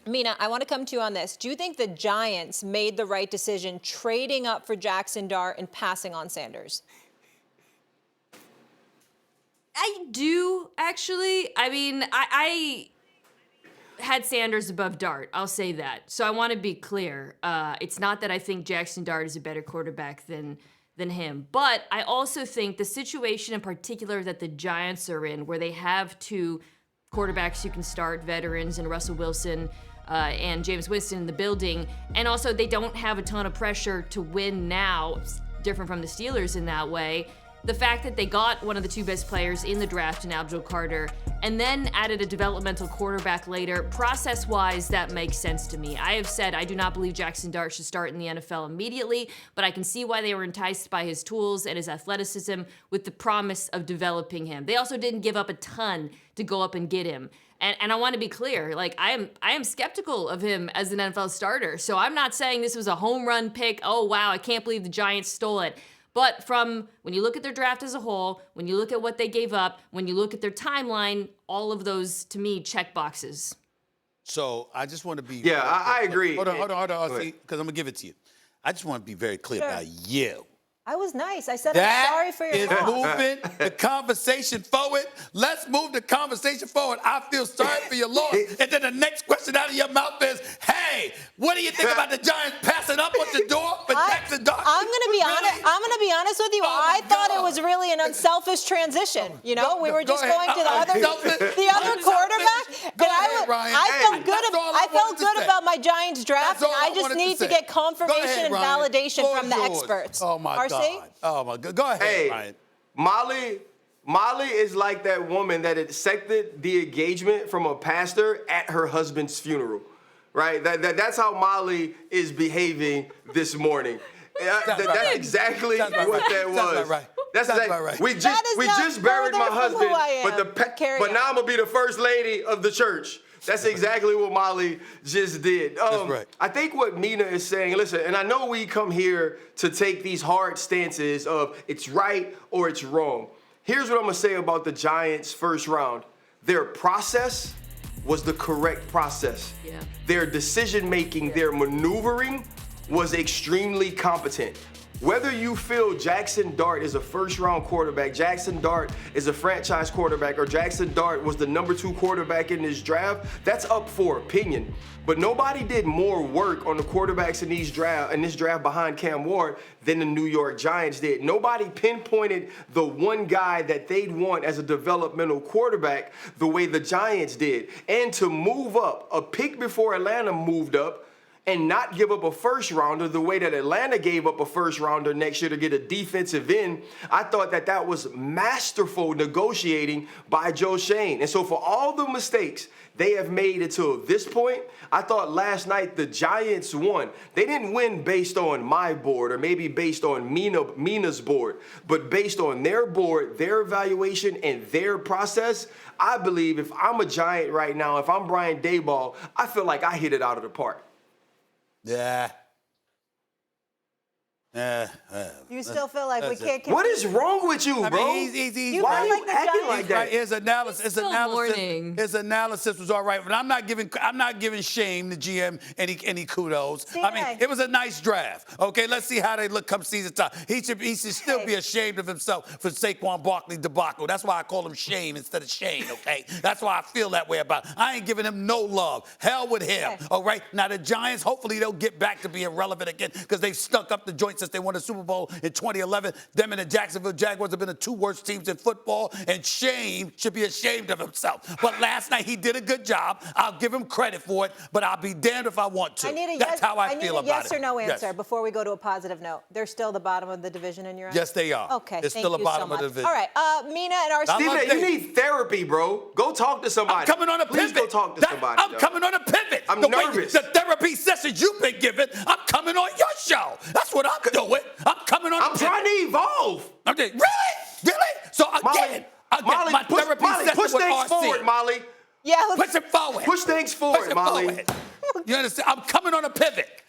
Mina, I want to come to you on this. Do you think the Giants made the right decision trading up for Jaxson Dart and passing on Sanders? I do, actually. I mean, I had Sanders above Dart. I'll say that. So I want to be clear. It's not that I think Jaxson Dart is a better quarterback than him. But I also think the situation in particular that the Giants are in, where they have two quarterbacks who can start, veterans, and Russell Wilson and James Winston in the building, and also they don't have a ton of pressure to win now, different from the Steelers in that way. The fact that they got one of the two best players in the draft in Abdul Carter and then added a developmental quarterback later, process-wise, that makes sense to me. I have said I do not believe Jaxson Dart should start in the NFL immediately, but I can see why they were enticed by his tools and his athleticism with the promise of developing him. They also didn't give up a ton to go up and get him. And I want to be clear, like I am skeptical of him as an NFL starter. So I'm not saying this was a home run pick. Oh, wow, I can't believe the Giants stole it. But from when you look at their draft as a whole, when you look at what they gave up, when you look at their timeline, all of those, to me, check boxes. So I just want to be... Yeah, I agree. Hold on, see, because I'm going to give it to you. I just want to be very clear about you. I was nice. I said I'm sorry for your That loss. is moving the conversation forward. Let's move the conversation forward. I feel sorry for your loss. And then the next question out of your mouth is, hey, what do you think about the Giants passing up on the door for Jaxson Dart? I'm going to be honest. I'm going to be honest with you. I thought it was really an unselfish transition. You know, we were just going to the other quarterback. I felt good about my Giants draft, and I just need to get confirmation and validation from the experts. Oh my God. Oh my God. Go ahead, hey, Ryan. Molly is like that woman that accepted the engagement from a pastor at her husband's funeral, right? That's how Molly is behaving this morning. That's exactly what that was. That's right. We just buried my husband, but now I'm gonna be the first lady of the church. That's exactly what Molly just did. That's right. I think what Mina is saying, listen, and I know we come here to take these hard stances of it's right or it's wrong. Here's what I'm going to say about the Giants' first round. Their process was the correct process. Yeah. Their decision-making, their maneuvering was extremely competent. Whether you feel Jaxson Dart is a first-round quarterback, Jaxson Dart is a franchise quarterback, or Jaxson Dart was the #2 quarterback in this draft, that's up for opinion. But nobody did more work on the quarterbacks in this draft behind Cam Ward than the New York Giants did. Nobody pinpointed the one guy that they'd want as a developmental quarterback the way the Giants did. And to move up, a pick before Atlanta moved up, and not give up a first rounder the way that Atlanta gave up a first rounder next year to get a defensive end, I thought that was masterful negotiating by Joe Schoen. And so for all the mistakes they have made until this point, I thought last night the Giants won. They didn't win based on my board or maybe based on Mina's board, but based on their board, their evaluation, and their process. I believe if I'm a Giant right now, if I'm Brian Daboll, I feel like I hit it out of the park. Yeah. You still feel like we can't. What is wrong with you, bro? I mean, why are you acting like that? His analysis was all right, but I'm not giving Shame, the GM, any kudos. I mean, it was a nice draft. Okay, let's see how they look come season time. He should still be ashamed of himself for Saquon Barkley debacle. That's why I call him Shame instead of Shane. Okay, that's why I feel that way about him. I ain't giving him no love. Hell with him. All right. Now the Giants, hopefully they'll get back to being relevant again because they've stuck up the joints since they won the Super Bowl in 2011. Them and the Jacksonville Jaguars have been the two worst teams in football, and Shane should be ashamed of himself. But last night he did a good job. I'll give him credit for it, but I'll be damned if I want to. That's how I feel about it. Yes or no answer before we go to a positive note. They're still the bottom of the division in your eyes? Yes, they are. Okay, it's still the bottom of the division. All right, Mina and our Stephen, you need therapy, bro. Go talk to somebody. I'm coming on a pivot. Please go talk to somebody. I'm coming on a pivot. I'm nervous. The therapy sessions you've been given, I'm coming on your show. That's what I'm doing. I'm coming on. I'm trying to evolve. Really? So again, Molly, my therapy session push with things RC. forward, Molly. Yeah, push it forward. Push things forward, Molly. You understand? I'm coming on a pivot.